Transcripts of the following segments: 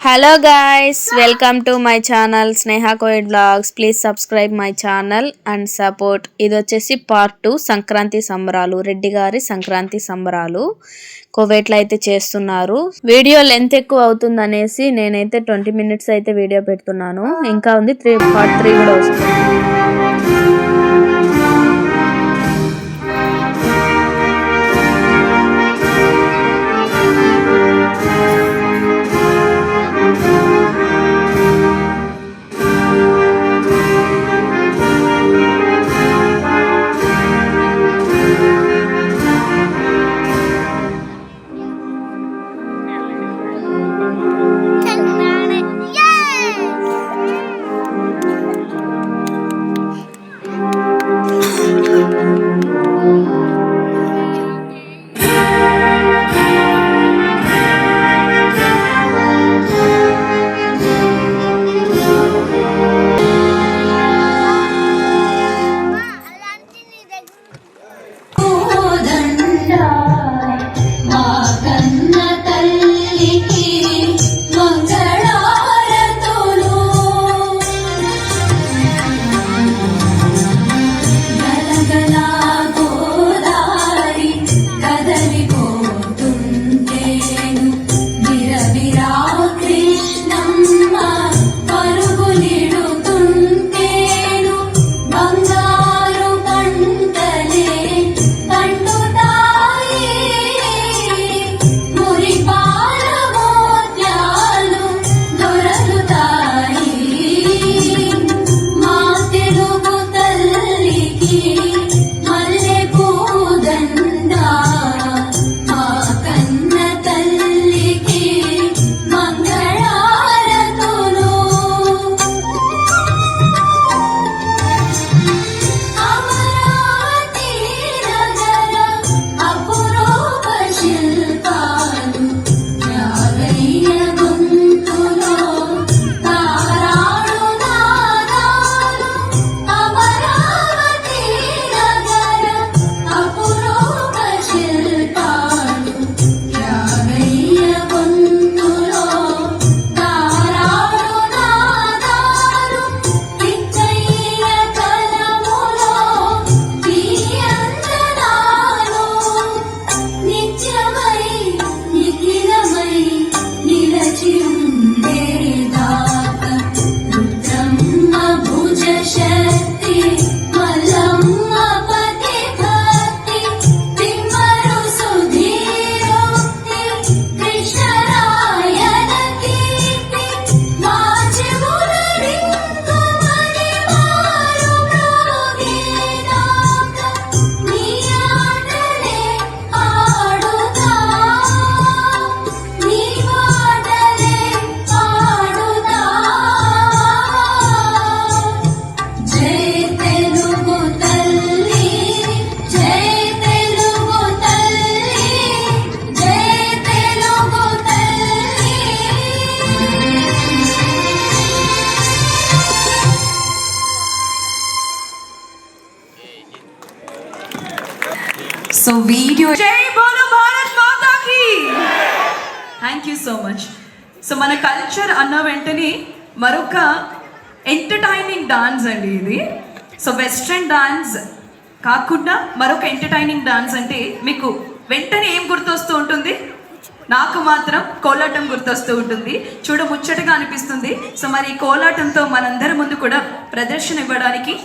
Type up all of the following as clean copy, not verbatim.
Hello guys, welcome to my channel Sneha కోయిడ్ blogs. Please subscribe my channel and support. ఇది వచ్చేసి part 2 Sankranti సంబరాలు, రెడ్డి గారి సంక్రాంతి సంబరాలు కోవేట్లో అయితే చేస్తున్నారు. వీడియో లెంత్ ఎక్కువ అవుతుంది అనేసి నేనైతే 20 minutes అయితే వీడియో పెడుతున్నాను. ఇంకా ఉంది పార్ట్ 3 కూడా వస్తుంది. సో వీడియో జై బోలో భారత్ మాతా కీ. Thank you so much. So మన కల్చర్ అన్న వెంటనే మరొక ఎంటర్టైనింగ్ డాన్స్ అండి ఇది. సో వెస్ట్రన్ డాన్స్ కాకుండా మరొక ఎంటర్టైనింగ్ డాన్స్ అంటే మీకు వెంటనే ఏం గుర్తొస్తూ ఉంటుంది? నాకు మాత్రం కోలాటం గుర్తొస్తూ ఉంటుంది. చూడ ముచ్చటగా అనిపిస్తుంది. సో మరి ఈ కోలాటంతో మనందరి ముందు కూడా ప్రదర్శన ఇవ్వడానికి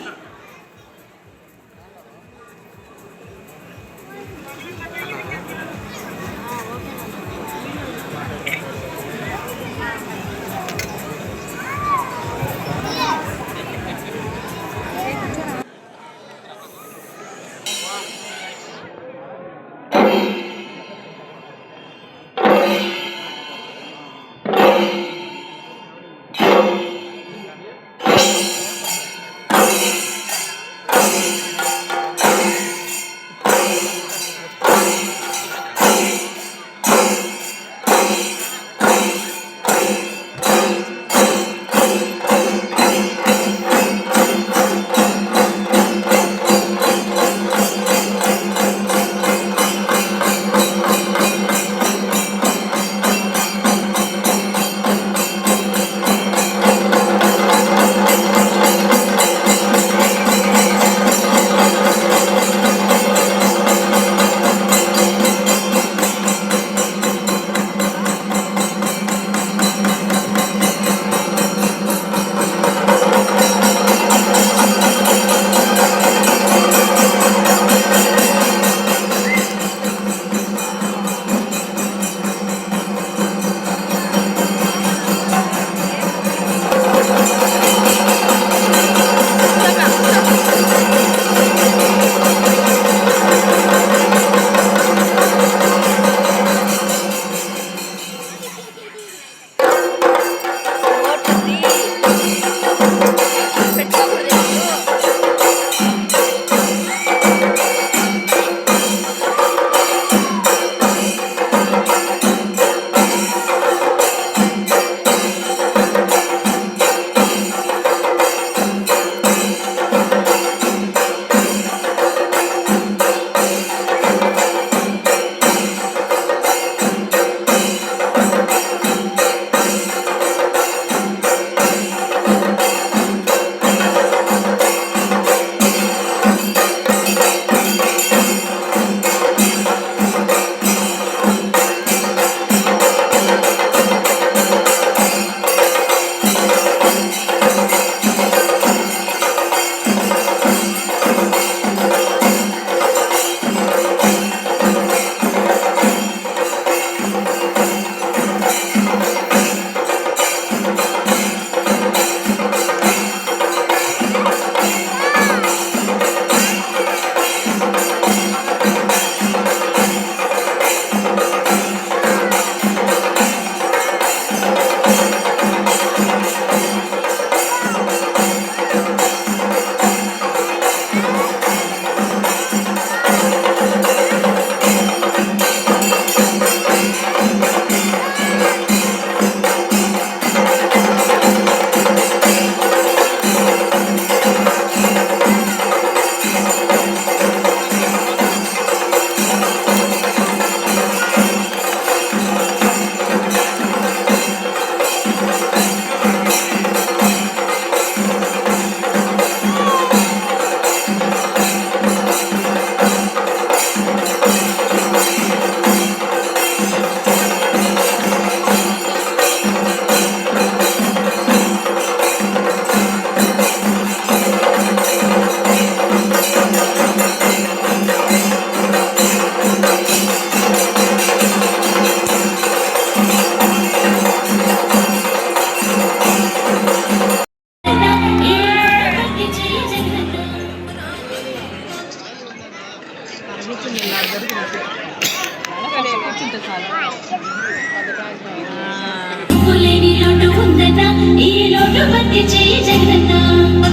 ఉందన్న ఈ లోటు భర్తీ చేయి జగనన్న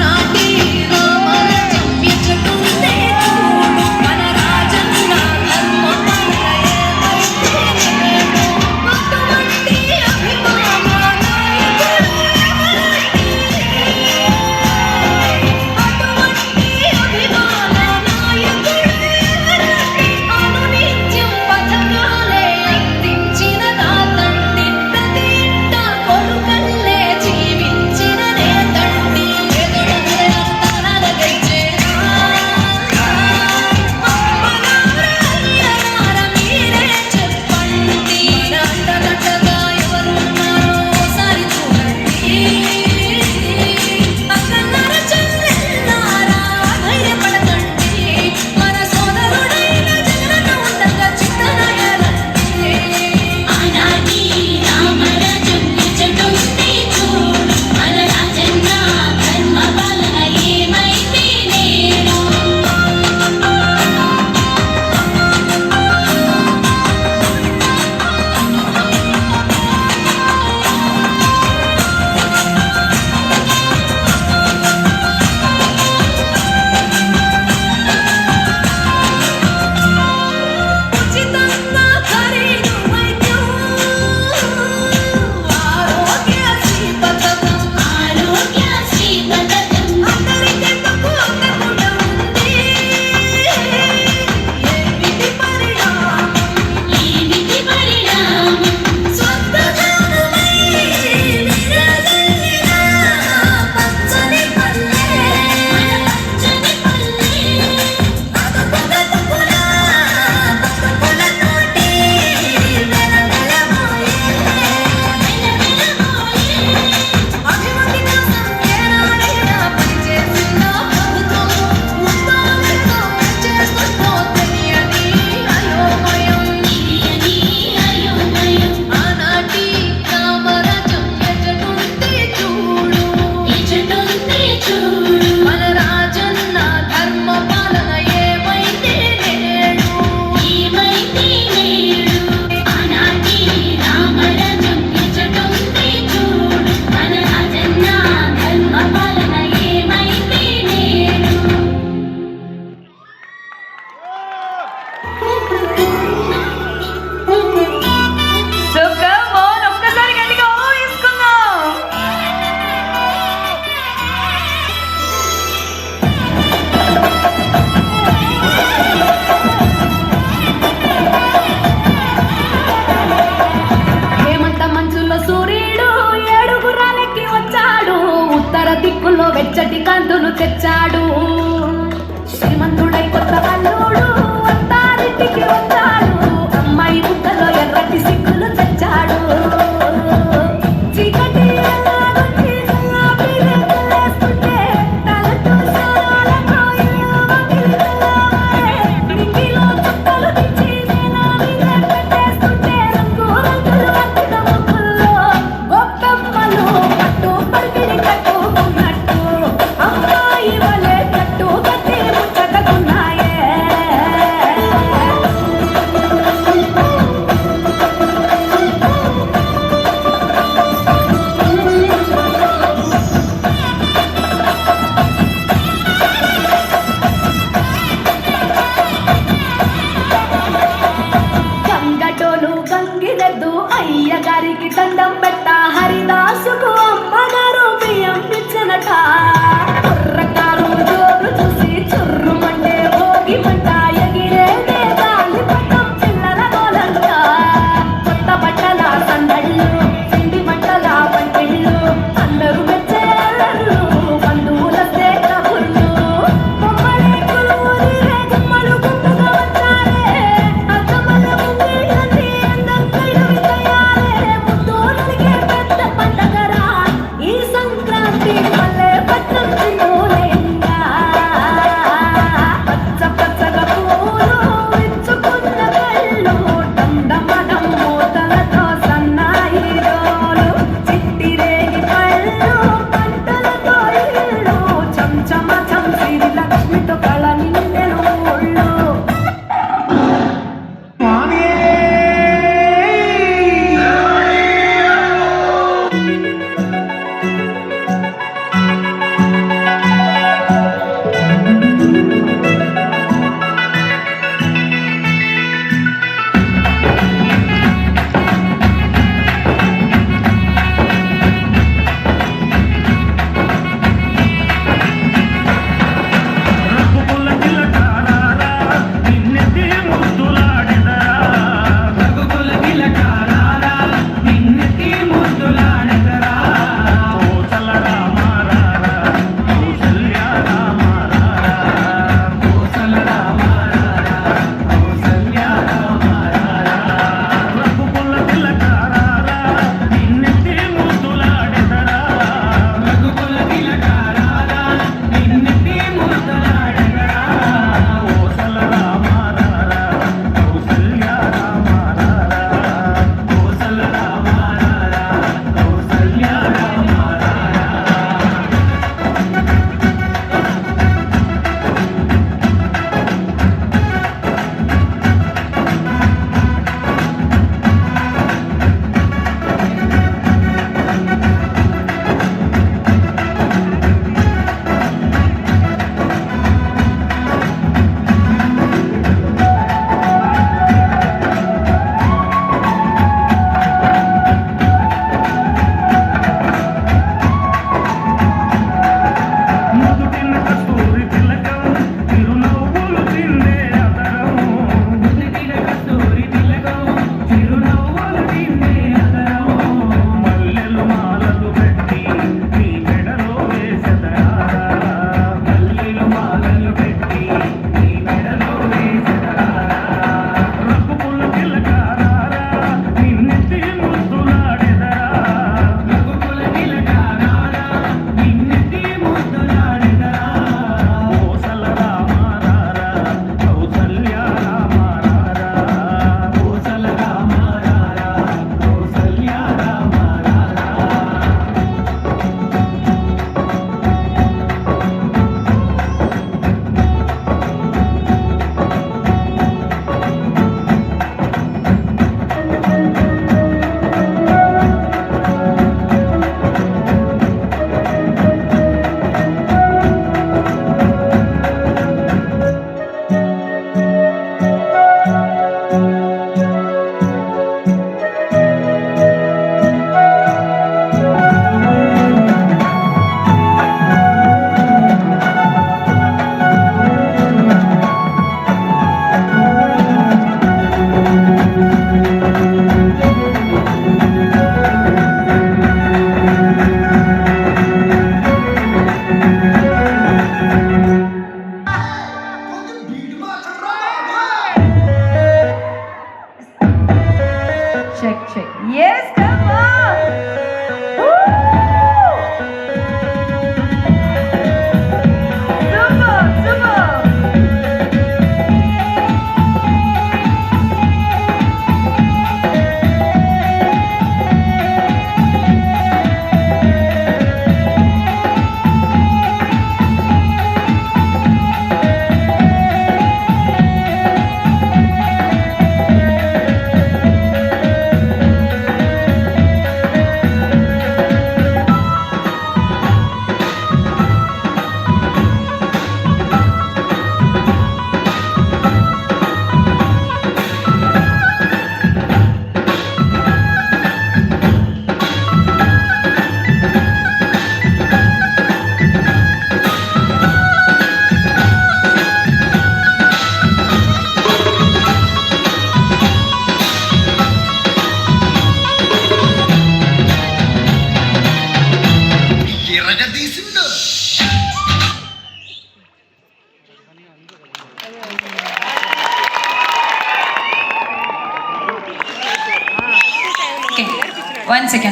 నాటి రామరాజ్యం ఎచ్చటుందే చూడు మన రాజన్న అటువంటి అభిమాన నాయకుడు అటువంటి అభిమాన నాయకుడు అనునిత్యం పథకాలే అందించిన నా తండ్రి ప్రతి ఇంట కొడుకల్లే జీవించిన నే తండ్రి ఎదురుందరంతరాల గెలిచేనా అమ్మలారా మీరే చెప్పండి మన అండదండగా ఎవరున్నారో ఒకసారి చూడండి అక్కన్నార చెల్లెల్లారా ధైర్యపడకండి మన సోదరుడైన జగనన్న ఉండగా చిత్తనాయాలండి ఆనాటి రామరాజ్యం ఎచ్చటుందే చూడు మన రాజన్న ధర్మ పాలన ఏమైంది నేడు ఉచితంగా ఖరీదు వైద్యం ఆరోగ్యశ్రీ పథకం అందరికెందుకు అందకుండా ఉంది ఏమిటి పరిణామం స్వస్థజానులై విరజిల్లిన పచ్చని పల్లె బతుకులతోటి అభివృద్ధి కోసం ఏనాడైనా పనిచేసిందా ప్రభుత్వం ఉద్యోగులతో చేస్తుందో తెలియని అయోమయం ఆనాటి రామరాజ్యం ఎచ్చటుందే చూడు మన రాజన్న ధర్మ పాలన ఏమైంది నేడు ఆనాటి రామరాజ్యం ఎచ్చటుందే చూడు మన రాజన్న ధర్మ పాలన ఏమైంది నేడు సో కమ్ ఆన్ ఒక్కసారి గట్టిగా ఊహించుకుందాం హేమంత మంచులో సూర్యుడు ఏడుగురాలెక్కి వచ్చాడు ఉత్తర దిక్కులో వెచ్చటి కాంతులు తెచ్చాడు శ్రీమంతుడై కొత్త అల్లుడు అత్తారింటికి వచ్చాడు అమ్మాయి బుట్టలో ఎర్రటి సిగ్గులు తెచ్చాడు చీకటి ఎల్లారొచ్చి గులాబీ రేకులేస్తుంటే తలచూసాలతో ఇల్లు వదిలిపోవాలే. నింగిలో చుక్కలు దించి నేల మీద పెట్టేస్తుంటే రంగు రంగులు అద్దిన ముగ్గుల్లో గొప్పమ్మలు పట్టు పరిగిణి కట్టుకున్నట్టు అమ్మాయి వలె కట్టు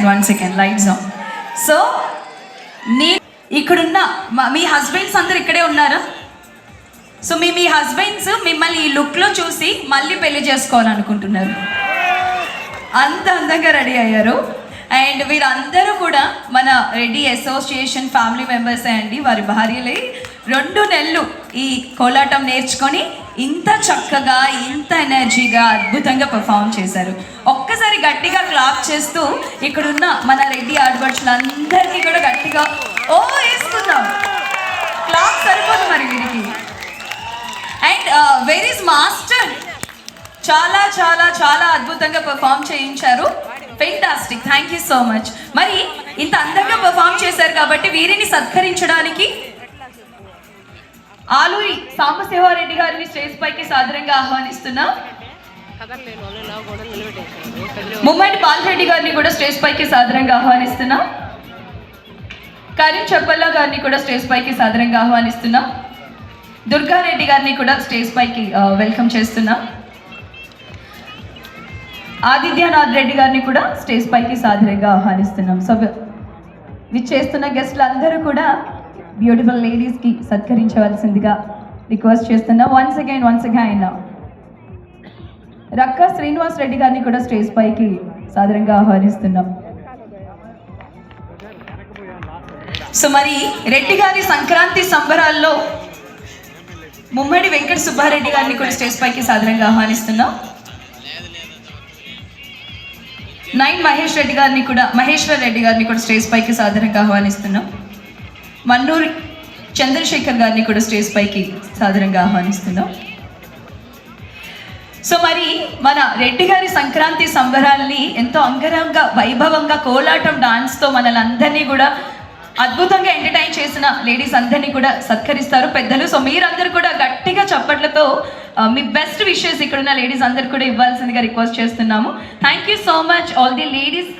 one second lights on. So ఇక్కడున్న మీ హస్బెండ్స్ అందరు ఇక్కడే ఉన్నారా? సో మీ హస్బెండ్స్ మిమ్మల్ని ఈ లుక్లో చూసి మళ్ళీ పెళ్లి చేసుకోవాలనుకుంటున్నారు. అంత అందంగా రెడీ అయ్యారు. అండ్ వీరందరూ కూడా మన రెడ్డి అసోసియేషన్ ఫ్యామిలీ మెంబర్సే అండి. వారి భార్యలే 2 నెలలు ఈ కోలాటం నేర్చుకొని ఇంత చక్కగా ఇంత ఎనర్జీగా అద్భుతంగా పర్ఫామ్ చేశారు. ఒక్కసారి గట్టిగా క్లాప్ చేస్తూ ఇక్కడున్న మన రెడ్డి వచ్చిన అందరికీ కూడా గట్టిగా ఓ వేసుకుందాం. క్లాక్ సరిపోదు మరి వీరికి. అండ్ వెర్ ఈస్ మాస్టర్, చాలా చాలా చాలా అద్భుతంగా పర్ఫామ్ చేయించారు. Fantastic, thank you so much. మరి ఇంత అందంగా పర్ఫామ్ చేశారు కాబట్టి వీరిని సత్కరించడానికి ఆలూరి సాంబశివారెడ్డి గారిని స్టేజ్ పైకి సాదరంగా ఆహ్వానిస్తున్నాం. ముమ్మడి బాలరెడ్డి గారిని కూడా స్టేజ్ పైకి సాదరంగా ఆహ్వానిస్తున్నాం. కరీం చెప్పల్లా గారిని కూడా స్టేజ్ పైకి సాదరంగా ఆహ్వానిస్తున్నాం. దుర్గారెడ్డి గారిని కూడా స్టేజ్ పైకి వెల్కమ్ చేస్తున్నాం. ఆదిత్యనాథ్ రెడ్డి గారిని కూడా స్టేజ్ పైకి సాదరంగా ఆహ్వానిస్తున్నాం. సో విచ్చేస్తున్న గెస్టులు అందరూ కూడా బ్యూటిఫుల్ లేడీస్కి సత్కరించవలసిందిగా రిక్వెస్ట్ చేస్తున్నాం. వన్స్ అగైన్ రక్క శ్రీనివాస్ రెడ్డి గారిని కూడా స్టేజ్ పైకి సాదరంగా ఆహ్వానిస్తున్నాం. సో మరి రెడ్డి గారి సంక్రాంతి సంబరాల్లో ముమ్మడి వెంకట సుబ్బారెడ్డి గారిని కూడా స్టేజ్ పైకి సాదరంగా ఆహ్వానిస్తున్నాం. మహేశ్వర్ రెడ్డి గారిని కూడా స్టేజ్ పైకి సాదరంగా ఆహ్వానిస్తున్నాం. మన్నూరి చంద్రశేఖర్ గారిని కూడా స్టేజ్ పైకి సాదరంగా ఆహ్వానిస్తున్నాం. సో మరి మన రెడ్డి గారి సంక్రాంతి సంబరాల్ని ఎంతో అంగరంగ వైభవంగా కోలాటం డాన్స్తో మనల్ని అందరినీ కూడా అద్భుతంగా ఎంటర్టైన్ చేసిన లేడీస్ అందరినీ కూడా సత్కరిస్తారు పెద్దలు. సో మీరందరూ కూడా గట్టిగా చప్పట్లతో మీ బెస్ట్ విషెస్ ఇక్కడున్న లేడీస్ అందరు కూడా ఇవ్వాల్సిందిగా రిక్వెస్ట్ చేస్తున్నాము. Thank you so much all the ladies.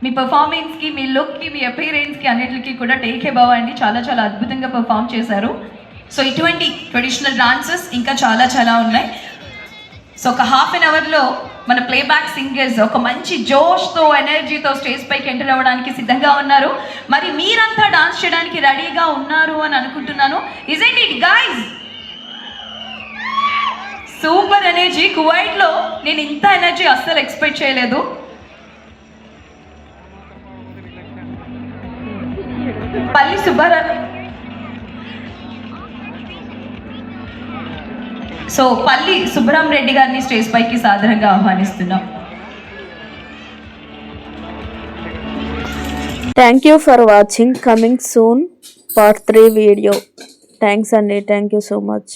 మీ పర్ఫార్మెన్స్కి, మీ లుక్కి, మీ అపీరెన్స్కి అన్నిటికీ కూడా టేక్ ఏ బావ్ అండి. చాలా చాలా అద్భుతంగా పర్ఫామ్ చేశారు. సో ఇటువంటి ట్రెడిషనల్ డాన్సెస్ ఇంకా చాలా చాలా ఉన్నాయి. సో ఒక హాఫ్ అన్ అవర్లో మన ప్లేబ్యాక్ సింగర్స్ ఒక మంచి జోష్తో ఎనర్జీతో స్టేజ్ పైకి ఎంటర్ అవ్వడానికి సిద్ధంగా ఉన్నారు. మరి మీరంతా డాన్స్ చేయడానికి రెడీగా ఉన్నారు అని అనుకుంటున్నాను. Isn't it guys? Super energy. కువైట్లో నేను ఇంత ఎనర్జీ అస్సలు ఎక్స్పెక్ట్ చేయలేదు. పల్లి సుబ్బరాం రెడ్డి గారిని స్టేజ్ పైకి సాదరంగా ఆహ్వానిస్తున్నాం. Thank you for watching. Coming soon part 3 video. Thanks అండి. Thank you so much.